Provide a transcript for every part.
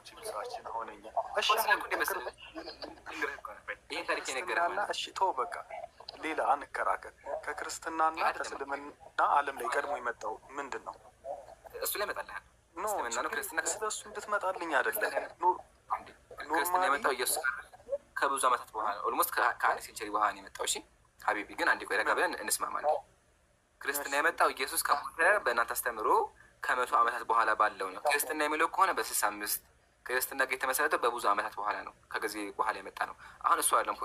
ችግራችን ሆነኛ። እሺ ይሄን ታሪክ የነገረና እሺ ተው በቃ ሌላ አንከራከር። ከክርስትናና ከእስልምና ዓለም ላይ ቀድሞ የመጣው ምንድን ነው? እሱ ላይ እመጣልሃለሁ። እስልምና ነው ክርስትና? ስለሱ እንድትመጣልኝ አይደለም። ክርስትና የመጣው ኢየሱስ ከብዙ ዓመታት በኋላ ኦልሞስት ከአንድ ሴንቸሪ በኋላ ነው የመጣው። እሺ ሀቢቢ ግን አንዴ ቆይ ረጋ ብለን እንስማማለን። ክርስትና የመጣው ኢየሱስ ከሞተ በእናንተ አስተምሮ ከ100 ዓመታት በኋላ ባለው ነው። ክርስትና የሚለው ከሆነ በ65 ክርስትና ጋር የተመሰረተው በብዙ ዓመታት በኋላ ነው፣ ከጊዜ በኋላ የመጣ ነው። አሁን እሱ አይደለም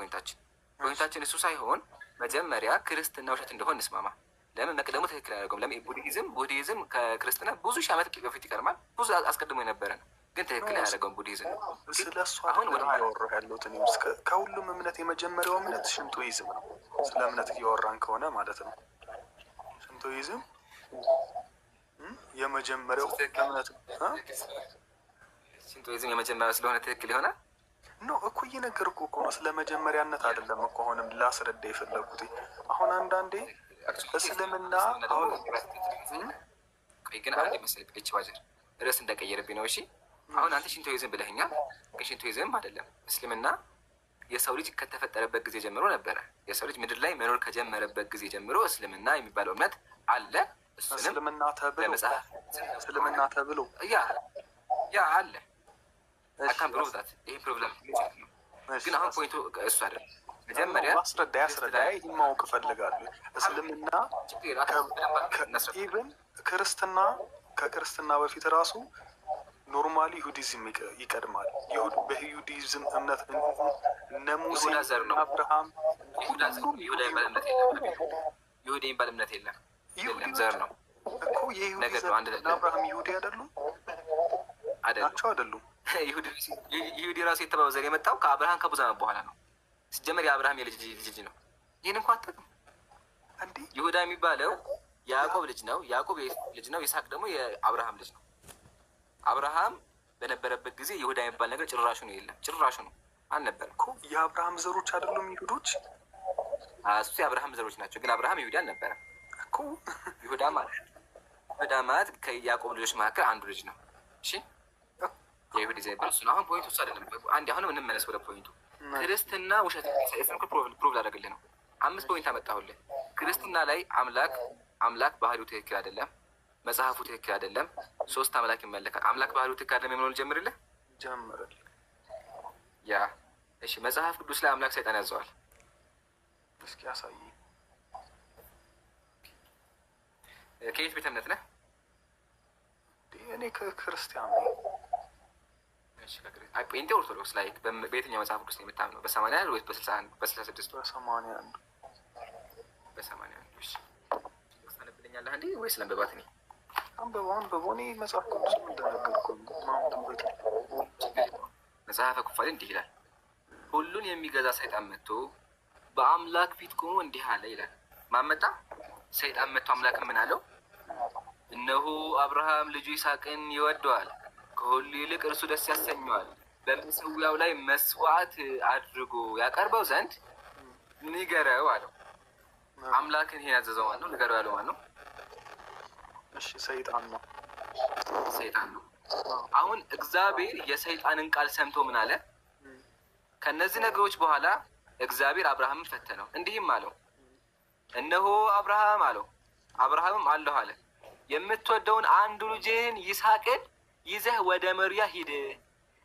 ፖይንታችን እሱ ሳይሆን መጀመሪያ ክርስትና ውሸት እንደሆን እንስማማ። ለምን መቅደሙ ትክክል አያደርገውም? ለምን ቡዲዝም ከክርስትና ብዙ ሺህ ዓመት በፊት ይቀርማል፣ ብዙ አስቀድሞ የነበረ ነው፣ ግን ትክክል አያደርገውም ቡዲዝም። ስለሱ አሁን ወደ ያወራሁ ያለሁት ከሁሉም እምነት የመጀመሪያው እምነት ሽንቶይዝም ነው። ስለ እምነት እያወራን ከሆነ ማለት ነው። ሽንቶይዝም የመጀመሪያው እምነት ሽንቶይዝም የመጀመሪያው ስለሆነ ትክክል ይሆናል። ኖ እኮ እየነገርኩህ እኮ ነው። ስለ መጀመሪያነት አይደለም እኮ አሁንም ላስረዳ የፈለጉት። አሁን አንዳንዴ እስልምና ቆይ ግን አንድ መሰለኝ እቺ ባጀር ርዕስ እንደቀየረብኝ ነው። እሺ አሁን አንተ ሽንቶይዝም ብለኸኛል፣ ግን ሽንቶይዝም አይደለም። እስልምና የሰው ልጅ ከተፈጠረበት ጊዜ ጀምሮ ነበረ። የሰው ልጅ ምድር ላይ መኖር ከጀመረበት ጊዜ ጀምሮ እስልምና የሚባለው እምነት አለ። እስልምና ተብሎ ያ አለ አካም ብሎ ብዛት ይሄ ፕሮብለም ነው። ግን አሁን ፖይንቱ እሱ አይደለም። መጀመሪያ አስረዳ ይህን ማወቅ እፈልጋለሁ። እስልምና ኢቭን ከክርስትና በፊት ራሱ ኖርማሊ ይሁዲዝም ይቀድማል። በይሁዲዝም እምነት እነ ሙሴ አብርሃም ይሁዳ የሚባል እምነት የለም። ዘር ነው እኮ አብርሃም ይሁዲ አይደሉም ናቸው አይደሉም። ይሁዲ ራሱ የተባለው ዘር የመጣው ከአብርሃም ከብዙ ዓመት በኋላ ነው። ሲጀመር የአብርሃም የልጅ ነው። ይህን እንኳ አታውቅም እንዴ? ይሁዳ የሚባለው የያዕቆብ ልጅ ነው። ያዕቆብ ልጅ ነው። ይስሐቅ ደግሞ የአብርሃም ልጅ ነው። አብርሃም በነበረበት ጊዜ ይሁዳ የሚባል ነገር ጭራሹ ነው የለም። ጭራሹ ነው አልነበረም እኮ። የአብርሃም ዘሮች አይደሉም ይሁዶች? እሱ የአብርሃም ዘሮች ናቸው፣ ግን አብርሃም ይሁዳ አልነበረም እኮ። ይሁዳ ማለት ከያዕቆብ ልጆች መካከል አንዱ ልጅ ነው። እሺ የይሁዲ ዘር እሱ ነው። አሁን ፖይንቱ እሱ አይደለም። አንዴ አሁንም እንመለስ ወደ ፖይንቱ። ክርስትና ውሸት ፕሮቭ ላደርግልህ ነው። 5 ፖይንት አመጣሁልህ። ክርስትና ላይ አምላክ ባህሪው ትክክል አይደለም፣ መጽሐፉ ትክክል አይደለም፣ 3 አምላክ ይመለካል። አምላክ ባህሪው ትክክል አይደለም የሚለውን ጀምርልህ። ያ እሺ፣ መጽሐፍ ቅዱስ ላይ አምላክ ሰይጣን ያዘዋል። እስኪ ያሳይ። ከየት ቤተ እምነት ነህ? እኔ ከክርስቲያን ነኝ። ጴንጤ ኦርቶዶክስ ላይ በየትኛው መጽሐፍ ቅዱስ ነው የምታምነው? በ81 ወይስ በ61? በ66? በ81 በ81። እሺ ታነብልኛለህ እንዴ ወይስ ለንበባት? እኔ አንበባው እኔ መጽሐፍ ቅዱስ እንደነገርኩህ ማምንበት መጽሐፈ ኩፋሌ እንዲህ ይላል፣ ሁሉን የሚገዛ ሰይጣን መጥቶ በአምላክ ፊት ቆሞ እንዲህ አለ ይላል። ማመጣ ሰይጣን መጥቶ አምላክ ምን አለው? እነሆ አብርሃም ልጁ ይስሐቅን ይወደዋል፣ ከሁሉ ይልቅ እርሱ ደስ ያሰኘዋል። በመሠዊያው ላይ መስዋዕት አድርጎ ያቀርበው ዘንድ ንገረው አለው። አምላክን ይሄን ያዘዘው ማን ነው? ንገረው ያለው ማን ነው? እሺ ሰይጣን ነው። አሁን እግዚአብሔር የሰይጣንን ቃል ሰምቶ ምን አለ? ከነዚህ ነገሮች በኋላ እግዚአብሔር አብርሃምን ፈተነው፣ እንዲህም አለው፣ እነሆ አብርሃም አለው። አብርሃምም አለሁ አለ። የምትወደውን አንዱ ልጅህን ይስሐቅን ይዘህ ወደ ሞሪያ ሂድ፣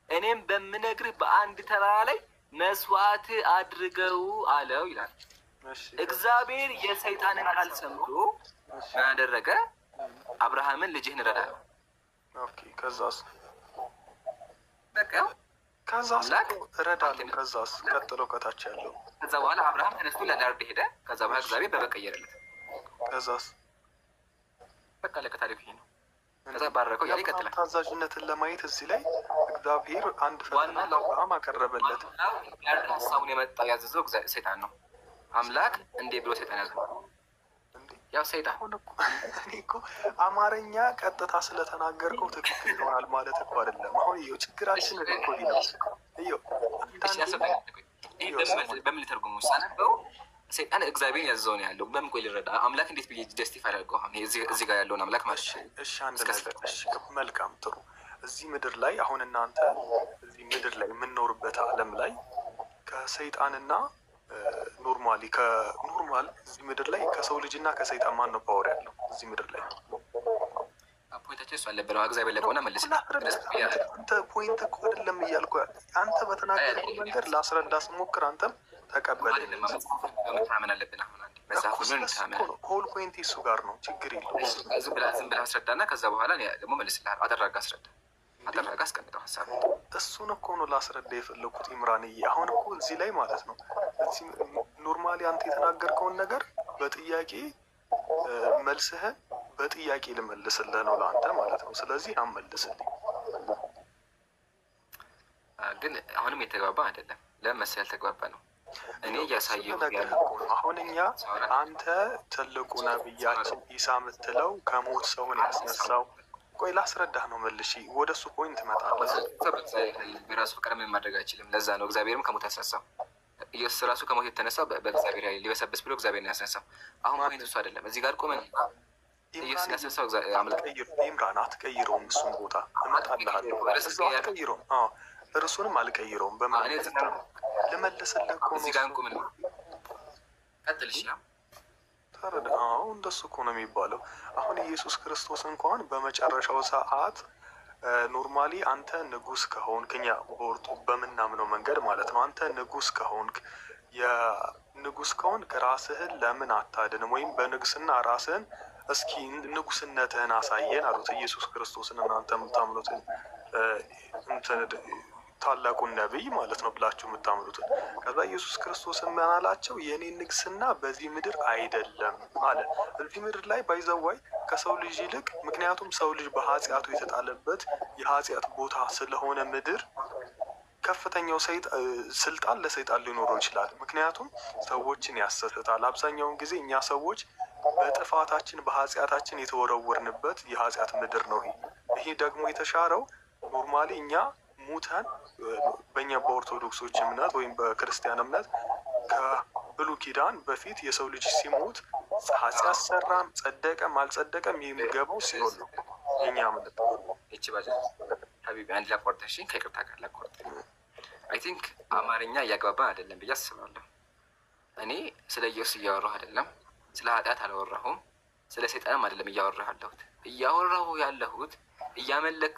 እኔም በምነግርህ በአንድ ተራራ ላይ መስዋዕት አድርገው አለው ይላል። እግዚአብሔር የሰይጣንን ቃል ሰምቶ ምን አደረገ? አብርሃምን ልጅህን ረዳ ነው። ኦኬ ከዛስ? በቃ ከዛስ ረዳልን። ከዛስ ቀጥሎ ከታች ያለው ከዛ በኋላ አብርሃም ተነስቶ ለናርድ ሄደ። ከዛ በኋላ እግዚአብሔር በበቀየረለት። ከዛስ በቃ ለከታሪኩ ይሄ ነው። ከዛ ባረከው ያለ ይቀጥላል። ታዛዥነትን ለማየት እዚህ ላይ እግዚአብሔር አንድ ፈተና ለአብርሃም አቀረበለት። ሀሳቡን የመጣው ያዘዘው ሰይጣን ነው። አምላክ እንዴ ብሎ ሰይጣን ያዘው። ያው ሰይጣን እኔ እኮ አማርኛ ቀጥታ ስለተናገርከው ትክክል ይሆናል ማለት እኮ አይደለም። አሁን ይኸው ችግራችን እኮ ነው። በምን ሊተርጉሙ ሳነበው ሰይጣን እግዚአብሔርን ያዘዘው ነው ያለው። በምን ቆይ ልረዳ? አምላክ እንዴት ብዬ ጀስቲፋይ አድርገው? አሁን እዚህ ጋር ያለውን አምላክ ማለት እሺ፣ አንድ ነገር እሺ፣ መልካም ጥሩ። እዚህ ምድር ላይ አሁን እናንተ እዚህ ምድር ላይ የምንኖርበት ዓለም ላይ ከሰይጣንና ኖርማሊ ከኖርማል እዚህ ምድር ላይ ከሰው ልጅና ከሰይጣን ማን ነው ፓወር ያለው እዚህ ምድር ላይ? ፖይንታቸው እሱ አልነበረም። እግዚአብሔር ለቆና መልስ አንተ ፖይንት እኮ አይደለም እያልኩ አንተ በተናገርከው መንገድ ላስረዳ ስሞክር አንተም ተቀበለኝ። መታመን አለብን። አሁን አንዴ መጽሐፉ ምን ታመን ሆል ፖይንት እሱ ጋር ነው። ችግር የለውም። ዝም ብለህ አስረዳና ከዛ በኋላ ደግሞ መልስልሃል። አደራጋ አስረዳ፣ አደራጋ አስቀምጠው ሀሳብ። እሱን እኮ ነው ላስረዳ የፈለኩት ኢምራንዬ። አሁን እኮ እዚህ ላይ ማለት ነው እዚህ ኖርማሊ አንተ የተናገርከውን ነገር በጥያቄ መልስህን በጥያቄ ልመልስልህ ነው ለአንተ ማለት ነው። ስለዚህ አመልስልኝ። ግን አሁንም የተግባባ አይደለም። ለምን መሰለህ ያልተግባባ ነው። እኔ እያሳየሁ አሁን እኛ አንተ ትልቁ ነብያችን ኢሳ የምትለው ከሞት ሰውን ያስነሳው፣ ቆይ ላስረዳህ ነው መልሺ። ወደ እሱ ፖይንት እመጣለሁ። በራሱ ፈቃድ ምንም ማድረግ አይችልም። ለዛ ነው እግዚአብሔርም ከሞት ያስነሳው። ኢየሱስ ራሱ ከሞት የተነሳው በእግዚአብሔር ኃይል ሊበሰብስ ብሎ እግዚአብሔር ነው ያስነሳው። አሁን ፖይንት እሱ አይደለም። እዚህ ጋር ቆመን ኢየሱስ ያስነሳው ኢምራን አትቀይረውም። እሱን ቦታ እመጣልሃለሁ። አትቀይረውም። እርሱንም አልቀይረውም። በማለት ልመልስልህ እኮ ነው። እዚህ ጋር እንቁም ነው። ቀጥል ይችላል። ተረዳ። እንደሱ እኮ ነው የሚባለው። አሁን ኢየሱስ ክርስቶስ እንኳን በመጨረሻው ሰዓት ኖርማሊ አንተ ንጉስ ከሆንክ እኛ በወርጡ በምናምነው መንገድ ማለት ነው። አንተ ንጉስ ከሆንክ የንጉስ ከሆንክ ራስህን ለምን አታድንም? ወይም በንግስና ራስህን እስኪ ንጉስነትህን አሳየን አሉት ኢየሱስ ክርስቶስን። እናንተ የምታምኑትን ታላቁን ነቢይ ማለት ነው ብላችሁ የምታምኑትን። ከዛ ኢየሱስ ክርስቶስ ምን አላቸው? የኔ ንግስና በዚህ ምድር አይደለም አለ። እዚህ ምድር ላይ ባይዘዋይ ከሰው ልጅ ይልቅ፣ ምክንያቱም ሰው ልጅ በኃጢአቱ የተጣለበት የኃጢአት ቦታ ስለሆነ ምድር ከፍተኛው ስልጣን ለሰይጣን ሊኖረው ይችላል። ምክንያቱም ሰዎችን ያሰስታል። አብዛኛውን ጊዜ እኛ ሰዎች በጥፋታችን በኃጢአታችን የተወረወርንበት የኃጢአት ምድር ነው። ይሄ ደግሞ የተሻረው ኖርማሊ እኛ ሙተን በእኛ በኦርቶዶክሶች እምነት ወይም በክርስቲያን እምነት ከብሉይ ኪዳን በፊት የሰው ልጅ ሲሞት ኃጢአት ሰራም ጸደቀም አልጸደቀም የሚገባው ሲሆን ነው የኛ እምነት። እቺ ባጃ ሀቢቢ አንድ ላቋርጠሽ ከይቅርታ ጋር ላቋርጥ። አይ ቲንክ አማርኛ እያግባባን አይደለም ብዬ አስባለሁ። እኔ ስለ ኢየሱስ እያወራሁ አይደለም፣ ስለ ኃጢአት አላወራሁም፣ ስለ ሰይጣንም አይደለም እያወራሁ ያለሁት። እያወራሁ ያለሁት እያመለክ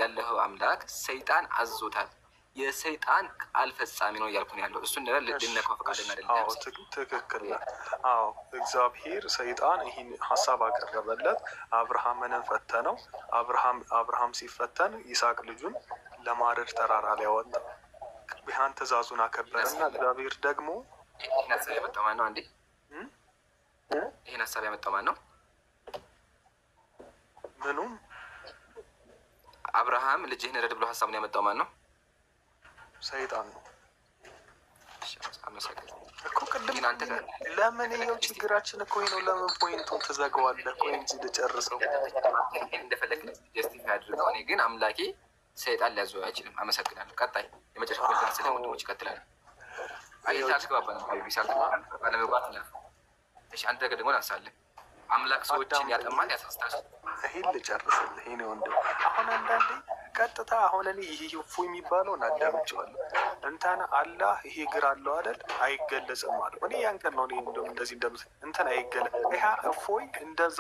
ያለው አምላክ ሰይጣን አዞታል፣ የሰይጣን ቃል ፈጻሚ ነው እያልኩ ነው ያለው። እሱን ነገር ልነካው ፈቃደኛ አይደለም። ትክክል። እግዚአብሔር ሰይጣን ይህን ሀሳብ አቀረበለት፣ አብርሃምንን ፈተነው። አብርሃም ሲፈተን ይስሐቅ ልጁን ለማረድ ተራራ ላይ ወጣ። ያን ትእዛዙን አከበረና እግዚአብሔር ደግሞ ይህን ሀሳብ ያመጣው ማን ነው? አንዴ ይህን ሀሳብ ያመጣው ማን ነው? ምኑም አብርሃም ልጅህን ረድ ብሎ ሀሳቡን ያመጣው ማን ነው? ሰይጣን ነው እኮ። ቅድም ለምን ይኸው ችግራችን እኮ ነው። ለምን ፖይንቱን ትዘጋዋለህ? ቆይ እንጂ ልጨርሰው። እንደፈለግ ጀስቲፋይ አድርገው። እኔ ግን አምላኬ ሰይጣን ሊያዘው አይችልም። አመሰግናለሁ። ቀጣይ የመጨረሻ ፖይንት ስለ ወንድሞች ይቀጥላል። አልተግባባ ነው ቢሳል ባለመግባት ነው። እሺ አንተ ደግሞ ላንሳለህ። አምላክ ሰዎችን ያጠማል ያሳስታል። ይሄን ልጨርስልህ። ይሄ ነው ወንድም። አሁን አንዳንዴ ቀጥታ አሁን እኔ ይሄ እፎይ የሚባለውን አዳምጬዋለሁ። እንትን አላህ ይሄ እግር አለው አይደል? አይገለጽም አለው። እኔ ያን ቀን ነው እኔ እንደዚህ እንትን አይገለጽ ይሄ እፎይ እንደዛ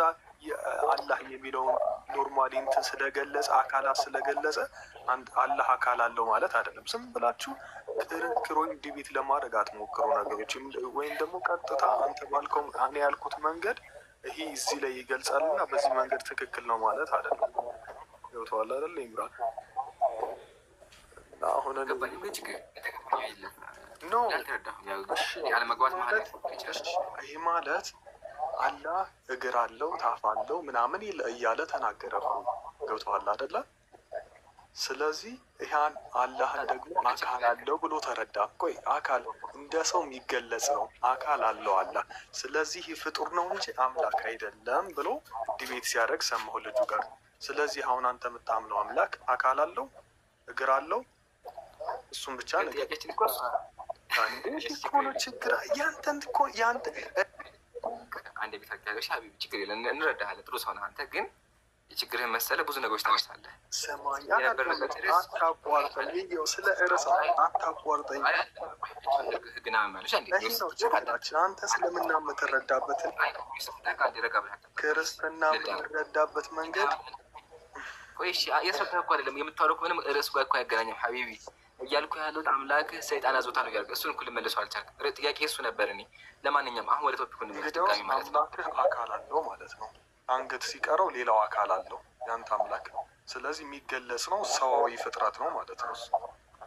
አላህ የሚለውን ኖርማሊ እንትን ስለገለጸ አካላት ስለገለጸ አላህ አካል አለው ማለት አይደለም። ዝም ብላችሁ ክርክር ወይም ዲቤት ለማድረግ አትሞክሩ ነገሮች። ወይም ደግሞ ቀጥታ አንተ ባልከው እኔ ያልኩት መንገድ ይሄ እዚህ ላይ ይገልጻል እና በዚህ መንገድ ትክክል ነው ማለት አይደለም። ገብቶሃል አይደል ኢምራን? አሁን ይህ ማለት አላህ እግር አለው ታፍ አለው ምናምን እያለ ተናገረ። ገብቶሃል አይደለ? ስለዚህ ይህን አላህን ደግሞ አካል አለው ብሎ ተረዳ። ቆይ አካል እንደ ሰው የሚገለጽ ነው፣ አካል አለው አላህ። ስለዚህ ፍጡር ነው እንጂ አምላክ አይደለም ብሎ ዲቤት ሲያደርግ ሰማሁ ልጁ ጋር። ስለዚህ አሁን አንተ የምታምነው አምላክ አካል አለው እግር አለው እሱም ብቻ ነገር ችግር ያንተን እኮ ያንተ አንድ ቤት አጋገሽ ሀቢብ ችግር የለም እንረዳሃለን። ጥሩ ሰው ነህ አንተ። ግን የችግርህን መሰለ ብዙ ነገሮች ታነሳለህ። ሰማኝ አታቋርጠኝ። ይኸው ስለ ርዕስ አታቋርጠኝ። ህግና መመለሻ ይህ ነው ችግራችን። አንተ ስለምና የምትረዳበትን ክርስትና የምትረዳበት መንገድ ቆይ እሺ፣ እያስረዳህ እኮ አይደለም የምታወራው እኮ ምንም ርዕሱ ጋር እኮ አይገናኝም ሀቢቢ። እያልኩ ያለሁት አምላክህ ሰይጣን አዞታ ነው እያልኩ እሱን እኮ ልመልሰው አልቻልኩም። ጥያቄ እሱ ነበር። እኔ ለማንኛውም አሁን ወደ ቶፒኩ እንመለስ ድጋሚ ማለት ነው። አምላክህ አካል አለው ማለት ነው። አንገት ሲቀረው ሌላው አካል አለው ያንተ አምላክ። ስለዚህ የሚገለጽ ነው፣ ሰዋዊ ፍጥረት ነው ማለት ነው።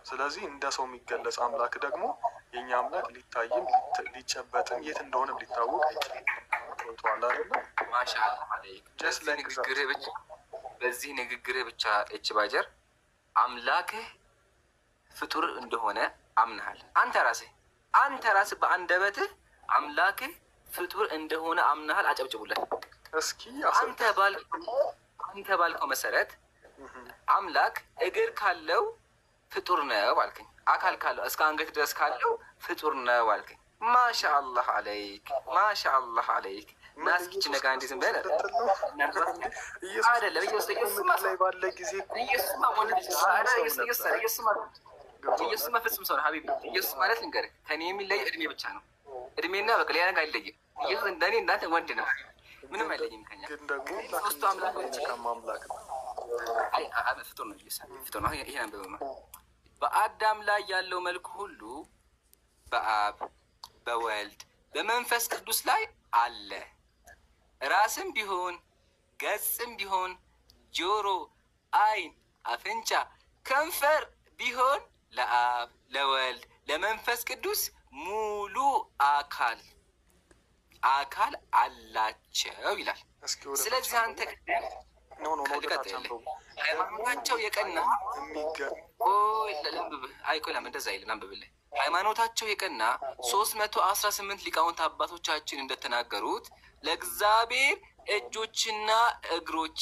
ስለዚህ እንደ ሰው የሚገለጽ አምላክ ደግሞ የእኛ አምላክ ሊታይም ሊጨበጥም የት እንደሆነም ሊታወቅ አይችልም። ቶቷል አይደለ? ማሻአላህ አለይክ። በዚህ ንግግርህ ብቻ እች ባጀር አምላክህ ፍጡር እንደሆነ አምናሃል። አንተ ራስህ በአንደበትህ አምላክህ ፍጡር እንደሆነ አምናሃል። አጨብጭቡለት እስኪ። አንተ ባልከው መሰረት አምላክ እግር ካለው ፍጡር ነው አልከኝ። አካል ካለው እስከ አንገት ድረስ ካለው ፍጡር ነው አልከኝ። ማሻአላህ አለይክ፣ ማሻአላህ አለይክ። ናስኪች ነጋ እንዴ ዝም ብለህ አይደለም። ኢየሱስማ ፍጹም ሰው ነው ሀቢቢ። ኢየሱስ ማለት ልንገርህ ከኔ የሚለይ እድሜ ብቻ ነው። እድሜና በቃ ሌላ ነገር አይለይም። ኢየሱስ እንደኔ እንዳንተ ወንድ ነው። ምንም አይለይም ከኛ። ሶስቱ አምላኮች ፍጡር ነው። ፍጡር ነው። ይሄ አንብበማ በአዳም ላይ ያለው መልክ ሁሉ በአብ በወልድ በመንፈስ ቅዱስ ላይ አለ። ራስም ቢሆን ገጽም ቢሆን ጆሮ፣ አይን፣ አፍንጫ፣ ከንፈር ቢሆን ለአብ ለወልድ ለመንፈስ ቅዱስ ሙሉ አካል አላቸው ይላል። ስለዚህ አንተ ሃይማኖታቸው የቀና እንደዛ ይልን አንብብልህ። ሃይማኖታቸው የቀና 318 ሊቃውንት አባቶቻችን እንደተናገሩት ለእግዚአብሔር እጆችና እግሮች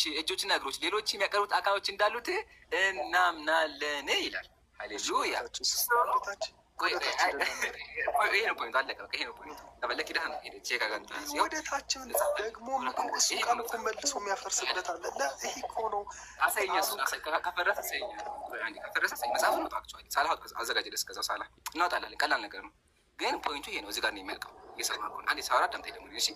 ሌሎች የሚያቀርቡት አካሎች እንዳሉት እናምናለን ይላል። ሃሌሉያ። ይሄ ነው ፖይንቱ። አለቀ። ይሄ ነው ፖይንቱ። ወደታችን ደግሞ እሱ ቃል እኮ መልሶ የሚያፈርስበት አለ። ይሄ እኮ ነው። ከፈረሰ መጽሐፍ እንወጣቸዋል። ሳላ አዘጋጅ ደስ ከዛው ሳላ እናወጣለን። ቀላል ነገር ነው፣ ግን ፖይንቱ ይሄ ነው። እዚህ ጋር ነው የሚያልቀው። እየሰማ ነው። አንዴ ሳወራ አዳምጠኝ ደግሞ። እሺ፣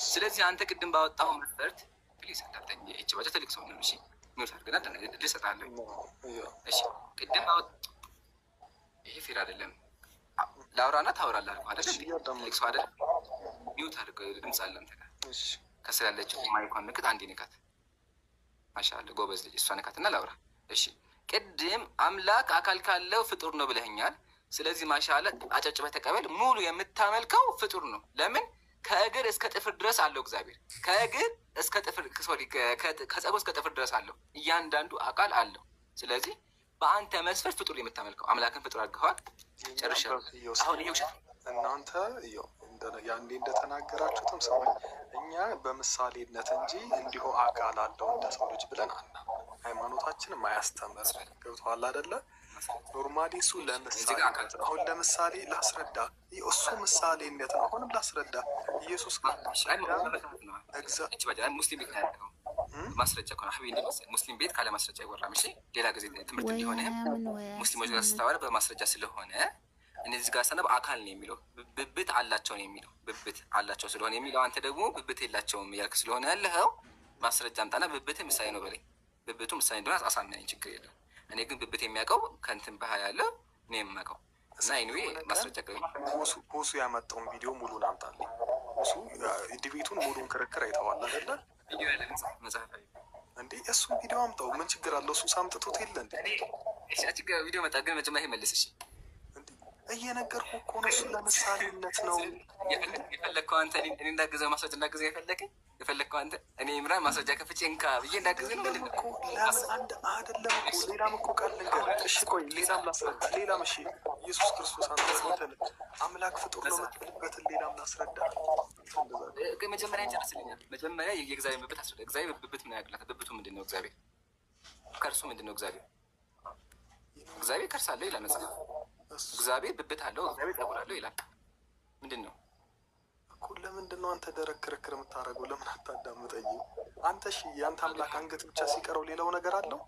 ስለዚህ አንተ ቅድም ባወጣው መስፈርት ፕሊስ አዳምጠኝ። እቺ ባጃ ትልቅ ሰው ነው። እሺ፣ ሚውት አድርገና ልሰጣለሁ። እሺ፣ ቅድም ባወጣ ይሄ ፌር አይደለም። ላውራና ታወራለህ አልኩህ አይደል? ትልቅ ሰው አይደል? ሚውት አድርገው። ድምፅ አለ አንተ ጋር። ከስር ያለችው ማይኳን ንክት፣ አንዴ ንካት። ማሻአላህ ጎበዝ ልጅ። እሷ ንካትና ላውራ። እሺ፣ ቅድም አምላክ አካል ካለው ፍጡር ነው ብለኸኛል። ስለዚህ ማሻአላህ አጨብጭበህ ተቀበል። ሙሉ የምታመልከው ፍጡር ነው። ለምን? ከእግር እስከ ጥፍር ድረስ አለው እግዚአብሔር። ከእግር እስከ ጥፍር ከጸጉር እስከ ጥፍር ድረስ አለው። እያንዳንዱ አካል አለው። ስለዚህ በአንተ መስፈርት ፍጡር የምታመልከው አምላክን ፍጡር አድርገዋል። ጨርሻለሁ። አሁን ይሄ ውሸት እናንተ ያንዴ እንደተናገራችሁትም ሰው እኛ በምሳሌነት እንጂ እንዲሁ አካል አለው እንደ ሰው ልጅ ብለን ሃይማኖታችንም አያስተምር። ገብቶሃል አይደለ? ኖርማሊ እሱ ለምሳሌ አሁን ለምሳሌ ላስረዳ። እሱ ምሳሌነት ነው። አሁንም ላስረዳ። ኢየሱስ ሙስሊም ቤት ያለው ማስረጃ ከሆነ ሀቢ ሙስሊም ቤት ካለ ማስረጃ አይወራም። እሺ፣ ሌላ ጊዜ ትምህርት እንዲሆነ ሙስሊሞች ጋር ስታወራ በማስረጃ ስለሆነ እነዚህ ጋር ሰነብ አካል ነው የሚለው ብብት አላቸው ነው የሚለው ብብት አላቸው ስለሆነ የሚለው አንተ ደግሞ ብብት የላቸውም እያልክ ስለሆነ ያለኸው ማስረጃ አምጣና ብብት ምሳሌ ነው በላይ ብብቱ ምሳሌ እንደሆነ አሳምነኝ፣ ችግር የለም። እኔ ግን ብብት የሚያውቀው ከንትን ባህል ያለ እኔ የማውቀው እና ኢንዌ ማስረጃ ፖሱ ያመጣውን ቪዲዮ ሙሉን አምጣልኝ። እሱ ዲቤቱን ሙሉን ክርክር አይተዋል አይደለ? ቪዲዮ ያለ መጽሐፍ እንዴ እሱን ቪዲዮ አምጣው። ምን ችግር አለው? እሱ ሳምጥቶት የለ እንዴ? ቪዲዮ መጣ ግን መጀመሪያ ይመልስ። እሺ እየነገርኩህ እኮ ነው። እሱ ለምሳሌነት ነው የፈለግከው አንተ። እኔ እንዳግዘህ ማስረጃ እንዳግዘህ የፈለግከው አንተ። እኔ ኢምራን ማስረጃ ከፍቼ እንካ ብዬ እንዳግዘህ ነው። ለምን አንድ አይደለም እኮ ሌላም እኮ ቃል ልንገርህ። እሺ ቆይ ሌላም ላስረዳ። ሌላም እሺ ኢየሱስ ክርስቶስ አንተ ሞተል አምላክ ፍጡር ነው የምትልበትን ሌላም ላስረዳ። መጀመሪያ ይጨርስልኛል። መጀመሪያ የእግዚአብሔር ብብት አስረዳ። እግዚአብሔር ብብት ምን ያደርግላታል? ብብቱ ምንድን ነው? እግዚአብሔር ከእርሱ ምንድን ነው? እግዚአብሔር ከርስ አለው ይላል መጽሐፍ። እግዚአብሔር ብብት አለው፣ እግዚአብሔር ጸጉር አለው ይላል። ምንድን ነው? ለምንድን ነው አንተ ደረቅ ክርክር የምታደርገው? ለምን አታዳምጠኝም? አንተ እሺ ያንተ አምላክ አንገት ብቻ ሲቀረው ሌላው ነገር አለው?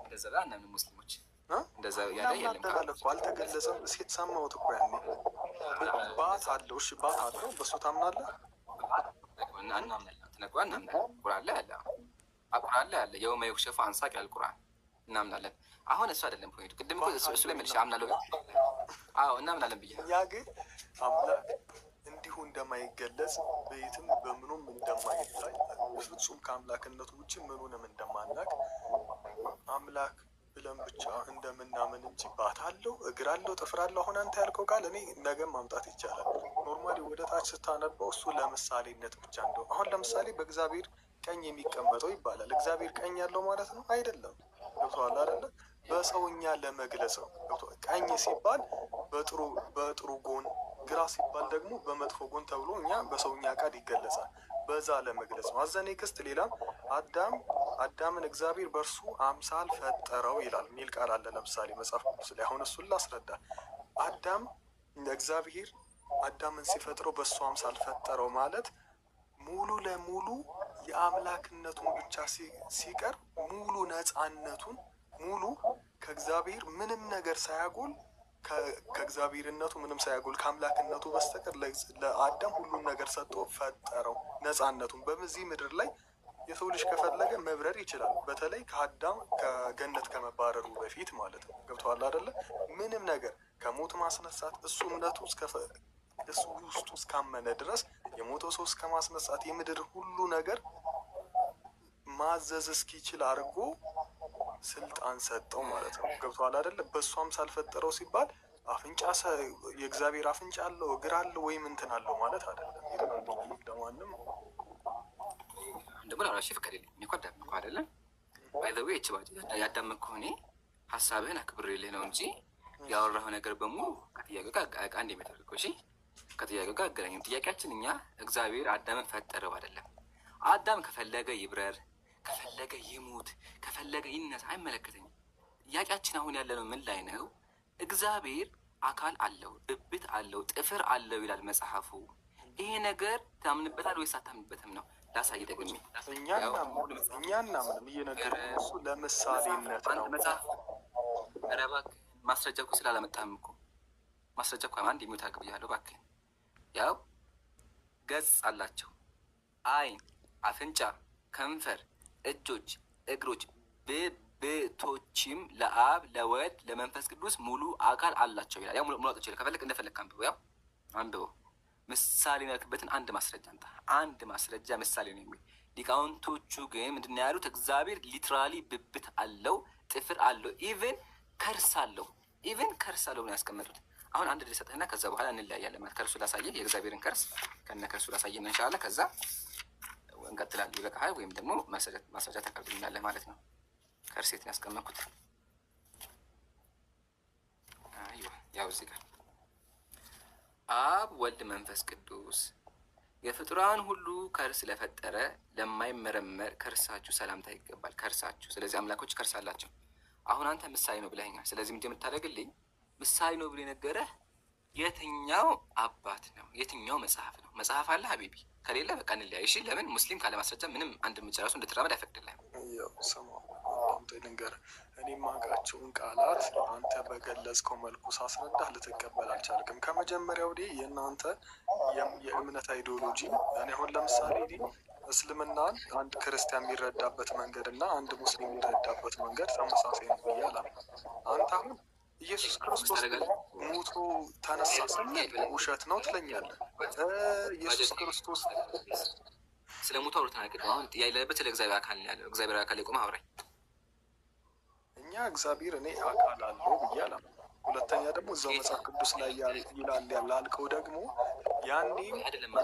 እንደዛ ጋር እናምን ሙስሊሞች እንደዛ ያለ የለም እኮ አልተገለጸም። ሴት ሰማሁት እኮ ያኔ ባት አለው። እሺ ባት አለው፣ በሱ ታምናለህ? እናምናለን። ትነግሯን እናምናለን። ቁርአን ላይ አለ፣ ቁርአን ላይ አለ። የውመ ዩክሸፉ አን ሳቅ ያል ቁርአን እናምናለን። አሁን እሱ አይደለም ፖይንቱ። ቅድም እኮ እሱ ላይ መልሼ አምናለሁ። አዎ እናምናለን ብዬ ያ ግን አምላክ እንዲሁ እንደማይገለጽ በየትም በምኑም እንደማይታይ ፍጹም ከአምላክነቱ ውጭ ምኑንም እንደማናቅ አምላክ ብለን ብቻ እንደምናምን እንጂ ባት አለው፣ እግር አለው፣ ጥፍር አለው። አሁን አንተ ያልከው ቃል እኔ ነገም ማምጣት ይቻላል። ኖርማሊ ወደ ታች ስታነበው እሱ ለምሳሌነት ብቻ እንደው አሁን ለምሳሌ በእግዚአብሔር ቀኝ የሚቀመጠው ይባላል። እግዚአብሔር ቀኝ ያለው ማለት ነው አይደለም። ገብቶሃል አይደለ? በሰውኛ ለመግለጽ ነው። ቀኝ ሲባል በጥሩ ጎን፣ ግራ ሲባል ደግሞ በመጥፎ ጎን ተብሎ እኛ በሰውኛ ቃል ይገለጻል። በዛ ለመግለጽ ነው። አዘኔ ክስት ሌላም አዳምን እግዚአብሔር በእርሱ አምሳል ፈጠረው ይላል ሚል ቃል አለ። ለምሳሌ መጽሐፍ ቅዱስ ላይ አሁን እሱን ላስረዳ። እግዚአብሔር አዳምን ሲፈጥረው በእሱ አምሳል ፈጠረው ማለት ሙሉ ለሙሉ የአምላክነቱን ብቻ ሲቀር ሙሉ ነፃነቱን ሙሉ ከእግዚአብሔር ምንም ነገር ሳያጎል ከእግዚአብሔርነቱ ምንም ሳያጎል ከአምላክነቱ በስተቀር ለአዳም ሁሉን ነገር ሰጥቶ ፈጠረው ነፃነቱን። በዚህ ምድር ላይ የሰው ልጅ ከፈለገ መብረር ይችላል። በተለይ ከአዳም ከገነት ከመባረሩ በፊት ማለት ነው። ገብቶሃል አይደለ? ምንም ነገር ከሞት ማስነሳት እሱ እምነቱ እሱ ውስጡ እስካመነ ድረስ የሞተው ሰው እስከ ማስነሳት የምድር ሁሉ ነገር ማዘዝ እስኪችል አድርጎ ስልጣን ሰጠው ማለት ነው። ገብቶሃል አይደለ? በእሱ አምሳል ፈጠረው ሲባል አፍንጫ የእግዚአብሔር አፍንጫ አለው እግር አለው ወይም እንትን አለው ማለት አይደለም። ለማንም ደግሞ ላራሽ ፍቀድ የለኝ እኮ አዳመኩ አይደለም። ባይዘዌ እችባጭ ያዳመኩ እኔ ሀሳብህን አክብሬልህ ነው እንጂ ያወራኸው ነገር በሙሉ ከጥያቄው ጋር አንድ የሚያደርገው እሺ፣ ከጥያቄው ጋር አገናኝም። ጥያቄያችን እኛ እግዚአብሔር አዳምን ፈጠረው አይደለም። አዳም ከፈለገ ይብረር፣ ከፈለገ ይሙት፣ ከፈለገ ይነሳ፣ አይመለከተኝም። ጥያቄያችን አሁን ያለነው ምን ላይ ነው? እግዚአብሔር አካል አለው፣ ብብት አለው፣ ጥፍር አለው ይላል መጽሐፉ። ይሄ ነገር ታምንበታል ወይስ አታምንበትም ነው? ላሳይ ደግሜ። እኛ እናምንም እየነገርኩህ እሱ ለምሳሌነት ነው። መጽሐፍ ኧረ እባክህ ማስረጃ እኮ ስላላመጣህም እኮ ማስረጃ እኮ አንድ የሚወት አግብያለሁ እባክህ። ያው ገጽ አላቸው፣ አይን፣ አፍንጫ፣ ከንፈር፣ እጆች፣ እግሮች፣ ብብቶችም ለአብ ለወልድ ለመንፈስ ቅዱስ ሙሉ አካል አላቸው ይላል። ያው ሙሉ አጥቼ ከፈለክ እንደፈለክ አንብበው። ያው አንብበው። ምሳሌ ያልክበትን አንድ ማስረጃ አንተ አንድ ማስረጃ ምሳሌ ነው የሚል። ሊቃውንቶቹ ግን ምንድን ነው ያሉት? እግዚአብሔር ሊትራሊ ብብት አለው፣ ጥፍር አለው፣ ኢቨን ከርስ አለው። ኢቨን ከርስ አለው ነው ያስቀመጡት። አሁን አንድ ድል ሰጥህና ከዛ በኋላ እንለያያለን ማለት ከርሱ ላሳየህ፣ የእግዚአብሔርን ከርስ ከነ ከርሱ ላሳየን እንሻላ። ከዛ እንቀጥላለን። ይበቃሃል ወይም ደግሞ ማስረጃ ታቀርብልኛለህ ማለት ነው። ከርሴትን ያስቀመጥኩት ያው እዚህ ጋር አብ ወልድ መንፈስ ቅዱስ የፍጡራን ሁሉ ከርስ ለፈጠረ ለማይመረመር ከርሳችሁ ሰላምታ ይገባል። ከርሳችሁ። ስለዚህ አምላኮች ከርስ አላቸው። አሁን አንተ ምሳሌ ነው ብለኸኛል። ስለዚህ ምንድን የምታደርግልኝ ምሳሌ ነው ብሎ የነገረህ የትኛው አባት ነው? የትኛው መጽሐፍ ነው? መጽሐፍ አለ ሀቢቢ? ከሌለ በቃ እንለያይ። እሺ ለምን ሙስሊም ካለ ማስረጃ ምንም አንድ እርምጃ ራሱ እንድትራመድ አይፈቅድልህም። ልንገርህ፣ እኔ የማውቃቸውን ቃላት አንተ በገለጽከው መልኩ ሳስረዳህ ልትቀበል አልቻልክም። ከመጀመሪያው ወዲህ የእናንተ የእምነት አይዲዮሎጂ እኔ አሁን ለምሳሌ እስልምናን አንድ ክርስቲያን የሚረዳበት መንገድ እና አንድ ሙስሊም የሚረዳበት መንገድ ተመሳሳይ ነው ብዬ አላምንም። አንተ አሁን ኢየሱስ ክርስቶስ ሞቶ ተነሳ ስንል ውሸት ነው ትለኛለህ። ኢየሱስ ክርስቶስ ስለ ሞቱ አውርተናል። አሁን ያለበት ስለ እግዚአብሔር አካል ነው ያለው። እግዚአብሔር አካል የቆመ አውራኝ እኛ እግዚአብሔር እኔ አካል አለው ብዬ አላምንም። ሁለተኛ ደግሞ እዛው መጽሐፍ ቅዱስ ላይ ይላል ያላልከው ደግሞ ያኔ አይደለም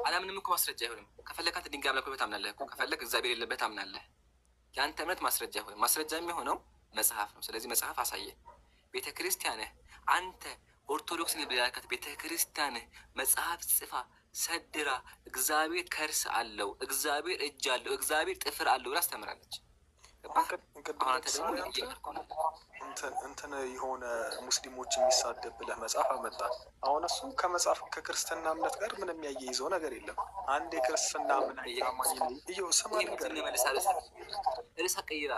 አላምንም እኮ ማስረጃ አይሆንም። ከፈለክ አንተ ድንጋይ አምላክ አምናለህ እኮ ከፈለክ እግዚአብሔር የለበት አምናለህ። የአንተ እምነት ማስረጃ አይሆንም። ማስረጃ የሚሆነው መጽሐፍ ነው። ስለዚህ መጽሐፍ አሳየ። ቤተ ክርስቲያንህ አንተ ኦርቶዶክስ ነህ ብለህ ቤተ ክርስቲያንህ መጽሐፍ ጽፋ ሰድራ እግዚአብሔር ከርስ አለው፣ እግዚአብሔር እጅ አለው፣ እግዚአብሔር ጥፍር አለው ብላ አስተምራለች። እንትን የሆነ ሙስሊሞች የሚሳደብ ብለህ መጽሐፍ አመጣ። አሁን እሱ ከመጽሐፍ ከክርስትና እምነት ጋር ምንም የሚያያይዘው ነገር የለም። አንድ የክርስትና እምነት አማኝ ነኝ እየው ስማ ነገር ርዕስ አቀይራ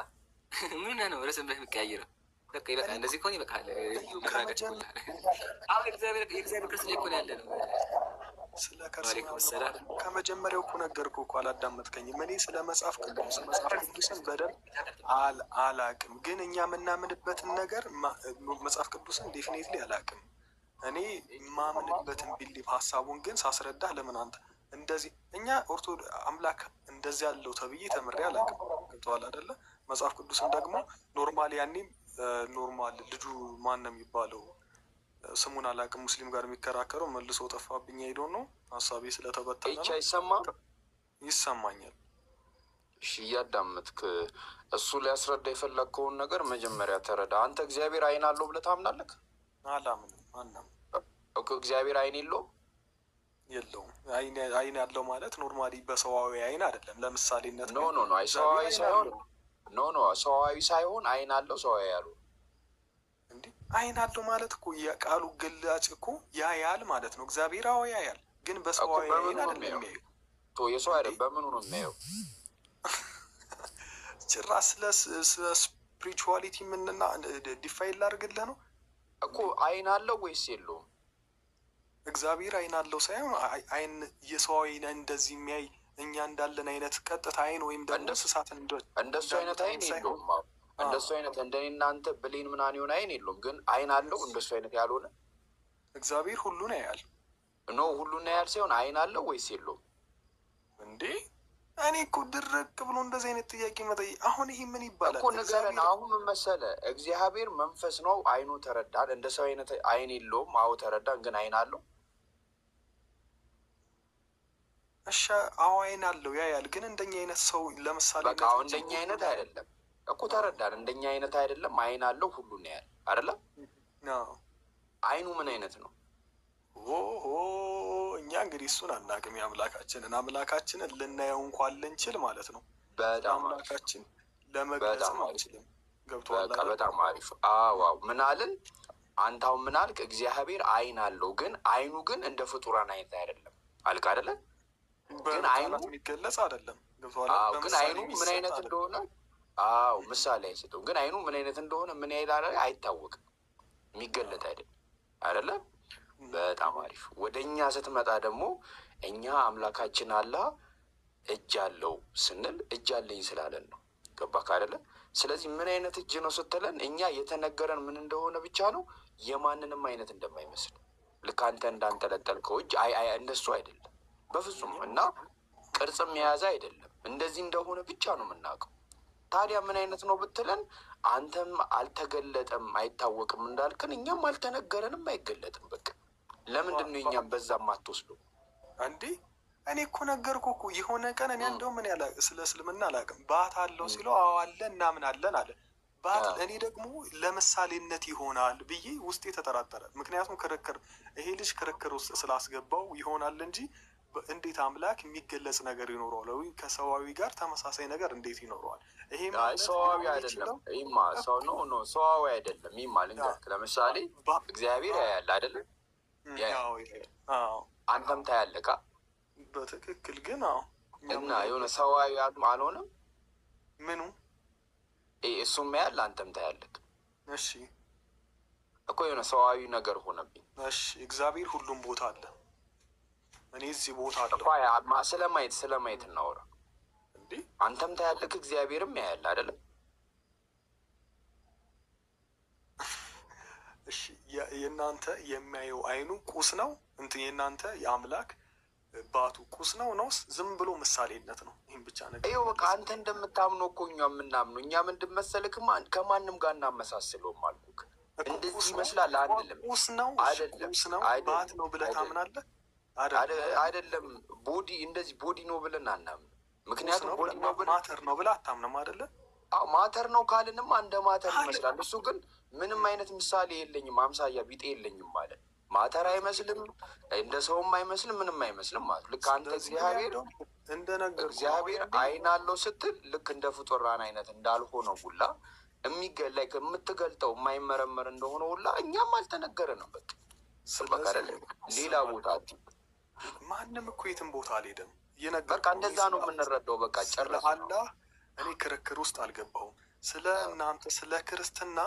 ምን ነው ርዕስ ብለህ የምትቀያይረው? በቃ ይበቃ፣ እንደዚህ ከሆነ ይበቃል። አሁን የእግዚአብሔር ክርስትና እኮ ነው ያለ ነው። ስለ ክርስትና ከመጀመሪያው እኮ ነገርኩህ እኮ አላዳመጥከኝም። እኔ ስለ መጽሐፍ ቅዱስን በደንብ አላቅም፣ ግን እኛ የምናምንበትን ነገር መጽሐፍ ቅዱስን ዴፊኔትሊ አላቅም። እኔ የማምንበትን ቢሊቭ ሀሳቡን ግን ሳስረዳህ ለምን አንተ እንደዚህ እኛ አምላክ እንደዚህ ያለው ተብዬ ተምሬ አላቅም። ገብቶሃል አይደለ? መጽሐፍ ቅዱስን ደግሞ ኖርማል ያኔም ኖርማል ልጁ ማን ነው የሚባለው ስሙን አላቅም፣ ሙስሊም ጋር የሚከራከረው መልሶ ጠፋብኝ። ሄዶ ነው ሀሳቤ ስለተበተነ ይሰማኛል። እሺ እያዳመጥክ እሱ ሊያስረዳ የፈለግከውን ነገር መጀመሪያ ተረዳ። አንተ እግዚአብሔር አይን አለው ብለህ ታምናለህ? አላምንም። አናም እግዚአብሔር አይን የለውም? የለውም። አይን ያለው ማለት ኖርማሊ በሰዋዊ አይን አይደለም። ለምሳሌነት ኖ ሰዋዊ ሳይሆን ሰዋዊ ሳይሆን አይን አለው ሰዋዊ ያሉ እንዲህ አይን አለው ማለት እኮ የቃሉ ግላጭ እኮ ያያል ማለት ነው። እግዚአብሔር አዎ ያያል፣ ግን በሰዋዊ አይን አይደለም የሚያየው። የሰው አይደለም በምኑ ነው የሚያየው? ጭራሽ ስለ ስፒሪቹዋሊቲ ምንና ዲፋይን ላድርግልህ ነው እኮ። አይን አለው ወይስ የለውም? እግዚአብሔር አይን አለው ሳይሆን አይን የሰው አይን እንደዚህ የሚያይ እኛ እንዳለን አይነት ቀጥታ አይን ወይም ደግሞ እንስሳት እንደሱ አይነት አይን የለውም። እንደሱ አይነት እንደኔ እናንተ ብሌን ምናምን የሆነ አይን የለውም፣ ግን አይን አለው እንደሱ አይነት ያልሆነ። እግዚአብሔር ሁሉን ያያል። ሁሉን ያያል ሳይሆን አይን አለው ወይስ የለውም እንዴ? እኔ እኮ ድርቅ ብሎ እንደዚህ አይነት ጥያቄ መጠየቅ አሁን ይሄ ምን ይባላል እኮ ንገረን። አሁን መሰለ እግዚአብሔር መንፈስ ነው፣ አይኑ ተረዳን። እንደ ሰው አይነት አይን የለውም። አዎ ተረዳን፣ ግን አይን አለው። እሺ አዎ አይን አለው ያያል፣ ግን እንደኛ አይነት ሰው ለምሳሌ በቃ አሁን እንደኛ አይነት አይደለም እኮ ተረዳን። እንደኛ አይነት አይደለም። አይን አለው ሁሉን ያያል አይደለም? አይኑ ምን አይነት ነው? እኛ እንግዲህ እሱን አናውቅም። አምላካችንን ልናየው እንኳን ልንችል ማለት ነው። በጣም አምላካችን ለመግለጽም አንችልም። ገብቶሃል? በጣም አሪፍ። አዎ ምን አልን? አንታው ምን አልክ? እግዚአብሔር አይን አለው፣ ግን አይኑ ግን እንደ ፍጡራን አይነት አይደለም አልክ አይደለ? ግን አይኑ የሚገለጽ አይደለም። ገብቶሃል? ግን አይኑ ምን አይነት እንደሆነ ምሳሌ አይሰጠውም። ግን አይኑ ምን አይነት እንደሆነ ምን ያህል አይታወቅም። የሚገለጥ አይደለም። በጣም አሪፍ። ወደ እኛ ስትመጣ ደግሞ እኛ አምላካችን አላህ እጅ አለው ስንል እጅ አለኝ ስላለን ነው። ገባክ አይደለ? ስለዚህ ምን አይነት እጅ ነው ስትለን እኛ የተነገረን ምን እንደሆነ ብቻ ነው፣ የማንንም አይነት እንደማይመስል። ልክ አንተ እንዳንጠለጠልከው እጅ እንደሱ አይደለም በፍጹም። እና ቅርጽም የያዘ አይደለም። እንደዚህ እንደሆነ ብቻ ነው የምናውቀው። ታዲያ ምን አይነት ነው ብትለን አንተም አልተገለጠም አይታወቅም እንዳልክን እኛም አልተነገረንም አይገለጥም። በቃ ለምንድን ነው እኛም በዛም አትወስደው እንዴ? እኔ እኮ ነገርኩህ እኮ የሆነ ቀን እኔ እንደው ምን ያለ ስለ እስልምና አላውቅም። ባት አለው ሲለው አዎ አለ እናምናለን አለ። ባት እኔ ደግሞ ለምሳሌነት ይሆናል ብዬ ውስጤ ተጠራጠረ። ምክንያቱም ይሄ ልጅ ክርክር ውስጥ ስላስገባው ይሆናል እንጂ እንዴት አምላክ የሚገለጽ ነገር ይኖረዋል ወይ? ከሰዋዊ ጋር ተመሳሳይ ነገር እንዴት ይኖረዋል? ይሄ ሰዋዊ አይደለም። ይማ ሰው ነው ሰዋዊ አይደለም። ይማ ልንገርህ፣ ለምሳሌ እግዚአብሔር ያያል አይደለም? አንተም ታያለህ በትክክል። ግን እና የሆነ ሰዋዊ አልሆነም ምኑ? እሱም ያያል አንተም ታያለህ። እሺ እኮ የሆነ ሰዋዊ ነገር ሆነብኝ። እሺ እግዚአብሔር ሁሉም ቦታ አለ። እኔ እዚህ ቦታ አለ። ስለማየት እናወራ እንዴ? አንተም ታያለህ እግዚአብሔርም ያያል አይደለም? እሺ የእናንተ የሚያየው አይኑ ቁስ ነው እንትን የእናንተ የአምላክ ባቱ ቁስ ነው ዝም ብሎ ምሳሌነት ነው? ይህም ብቻ ነገር ይኸው በቃ አንተ እንደምታምነው እኮ እኛ የምናምነው እኛ ምንድን መሰልክ ከማንም ጋር እናመሳስለውም አልኩህ። እንደዚህ ይመስላል አይደለም? ቁስ ነው ባት ነው ብለህ ታምናለህ? አይደለም ቦዲ እንደዚህ ቦዲ ነው ብለን አናምን። ምክንያቱም ቦዲ ነው ብለን ማተር ነው ብለህ አታምንም አይደለ? ማተር ነው ካልንማ እንደ ማተር ይመስላል። እሱ ግን ምንም አይነት ምሳሌ የለኝም፣ አምሳያ ቢጤ የለኝም ማለት ማተር አይመስልም፣ እንደ ሰውም አይመስልም፣ ምንም አይመስልም ማለት ልክ አንተ እግዚአብሔር አይን አለው ስትል ልክ እንደ ፍጡራን አይነት እንዳልሆነው ሁላ ላይ የምትገልጠው የማይመረመር እንደሆነ ሁላ እኛም አልተነገረንም። በቃ ሌላ ቦታ ማንም እኮ የትም ቦታ አልሄደም። በቃ እንደዛ ነው የምንረዳው። በቃ ጨርስ። አላህ እኔ ክርክር ውስጥ አልገባሁም። ስለ እናንተ ስለ ክርስትና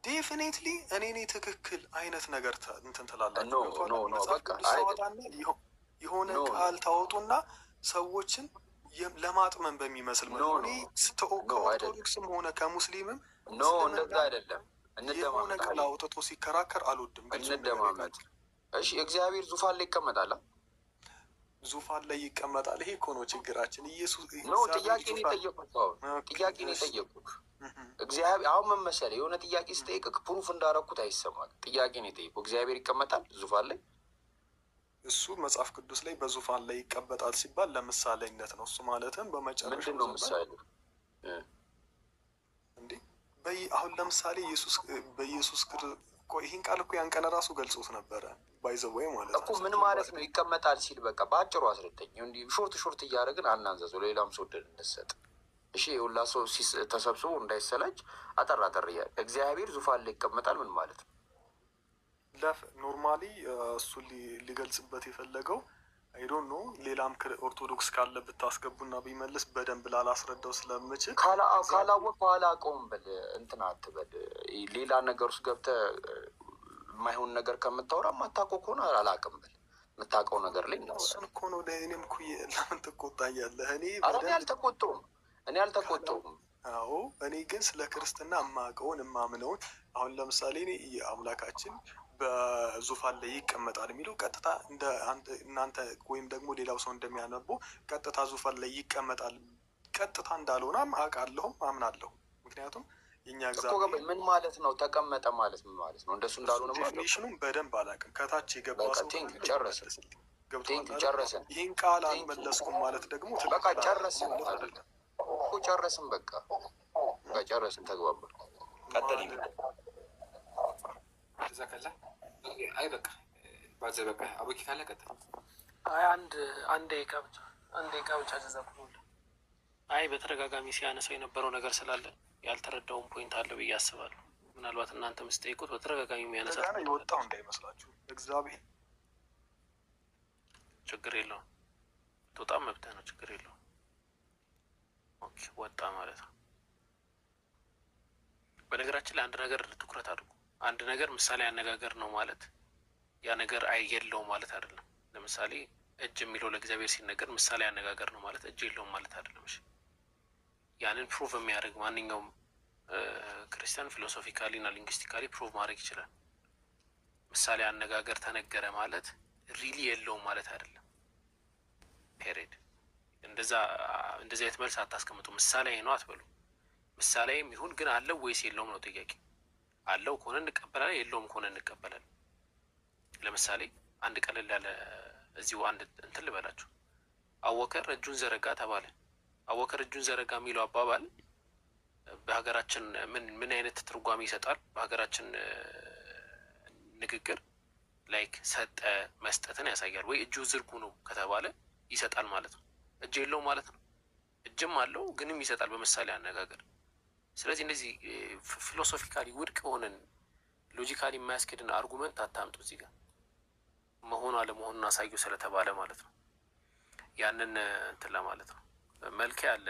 ዴፊኔትሊ እኔ ትክክል አይነት ነገር እንትን ትላላችሁ። የሆነ ቃል ታወጡና ሰዎችን ለማጥመን በሚመስል ከኦርቶዶክስም ሆነ ከሙስሊምም እንደዛ አይደለም። የሆነ ቃል አውጥቶ ሲከራከር አልወድም። እንደማመጥ እሺ፣ እግዚአብሔር ዙፋን ላይ ይቀመጣል። ዙፋን ላይ ይቀመጣል። ይሄ እኮ ነው ችግራችን። ኢየሱስ ጥያቄ ነው የጠየቁት። እግዚአብሔር አሁን ምን መሰለህ፣ የሆነ ጥያቄ ስጠይቅ ፕሩፍ እንዳረኩት አይሰማል። ጥያቄ ነው የጠየቁት። እግዚአብሔር ይቀመጣል ዙፋን ላይ። እሱ መጽሐፍ ቅዱስ ላይ በዙፋን ላይ ይቀመጣል ሲባል ለምሳሌነት ነው። እሱ ማለትም በመጨረሻ ነው ምሳሌ እንዴ አሁን ለምሳሌ በኢየሱስ ይህን ቃል እኮ ያን ቀን ራሱ ገልጾት ነበረ። ባይዘወይ ማለት እኮ ምን ማለት ነው ይቀመጣል ሲል? በቃ በአጭሩ አስረዳኝ። እንዲህ ሾርት እያደረግን አናንዘዘው፣ ሌላም ሰው ዕድል እንሰጥ። እሺ የሁላ ሰው ተሰብስቦ እንዳይሰላች አጠር እያለ እግዚአብሔር ዙፋን ላይ ይቀመጣል ምን ማለት ነው? ኖርማሊ እሱ ሊገልጽበት የፈለገው አይዶን ነው። ሌላም ኦርቶዶክስ ካለ ብታስገቡና ቢመልስ በደንብ ላላስረዳው ስለምችል ካላወቅ በኋላ አቆም በል እንትን አትበል። ሌላ ነገር ውስጥ ገብተህ የማይሆን ነገር ከምታወራ የማታውቀው ከሆነ አላውቅም በል። የምታውቀው ነገር ላይ ነው። እሱን እኮ ነው ለእኔም እኮ ለምን ትቆጣኛለህ? እኔ አልተቆጣሁም። አዎ እኔ ግን ስለ ክርስትና የማውቀውን የማምነውን አሁን ለምሳሌ እኔ የአምላካችን በዙፋን ላይ ይቀመጣል የሚለው ቀጥታ እንደ እናንተ ወይም ደግሞ ሌላው ሰው እንደሚያነቡ ቀጥታ ዙፋን ላይ ይቀመጣል ቀጥታ እንዳልሆነ አውቃለሁም አምናለሁ። ምክንያቱም የኛ እግዚአብሔር ምን ማለት ነው ተቀመጠ ማለት ምን ማለት ነው? እንደሱ እንዳልሆነ ማለት ነው። ዴፊኒሽኑን በደንብ አላውቅም። ከታች የገባ ሰው ጨረስን። ይህን ቃል አልመለስኩም ማለት ደግሞ በቃ ጨረስን አይደለም እኮ ጨረስን። በቃ ጨረስን፣ ተግባባን። ቀጥል ዘከላ አይ በቃ ባዘ በቃ አቦኪ ካለ ቀጥል። አይ አንድ ደቂቃ ብቻ ተዘክሮልህ። አይ በተደጋጋሚ ሲያነሳው የነበረው ነገር ስላለ ያልተረዳውን ፖይንት አለ ብዬ አስባለሁ። ምናልባት እናንተ ምስጠይቁት በተደጋጋሚ የሚያነሳ የወጣው እንዳይመስላችሁ። እግዚአብሔር ችግር የለውም፣ ትወጣም መብትህ ነው፣ ችግር የለውም። ኦኬ ወጣ ማለት ነው። በነገራችን ላይ አንድ ነገር ትኩረት አድርጉ። አንድ ነገር ምሳሌ አነጋገር ነው ማለት ያ ነገር የለውም ማለት አይደለም። ለምሳሌ እጅ የሚለው ለእግዚአብሔር ሲነገር ምሳሌ አነጋገር ነው ማለት እጅ የለውም ማለት አይደለም። እሺ ያንን ፕሩቭ የሚያደርግ ማንኛውም ክርስቲያን ፊሎሶፊካሊ እና ሊንግስቲካሊ ፕሩቭ ማድረግ ይችላል። ምሳሌ አነጋገር ተነገረ ማለት ሪሊ የለውም ማለት አይደለም። ፔሬድ እንደዛ አይነት መልስ አታስቀምጡ። ምሳሌ ነው አትበሉ። ምሳሌም ይሁን ግን አለው ወይስ የለውም ነው ጥያቄ። አለው ከሆነ እንቀበላለን፣ የለውም ከሆነ እንቀበላለን። ለምሳሌ አንድ ቀለል ያለ እዚሁ አንድ እንትን ልበላችሁ። አወከር እጁን ዘረጋ ተባለ። አወከር እጁን ዘረጋ የሚለው አባባል በሀገራችን ምን አይነት ትርጓሜ ይሰጣል? በሀገራችን ንግግር ላይክ ሰጠ መስጠትን ያሳያል። ወይ እጁ ዝርጉ ነው ከተባለ ይሰጣል ማለት ነው። እጅ የለው ማለት ነው። እጅም አለው ግንም ይሰጣል በምሳሌ አነጋገር። ስለዚህ እንደዚህ ፊሎሶፊካሊ ውድቅ ሆነን ሎጂካሊ የማያስኬድን አርጉመንት አታምጡ እዚህ ጋር መሆኑ አለመሆኑን አሳዩ ስለተባለ ማለት ነው። ያንን እንትን ለማለት ነው። መልክ ያለ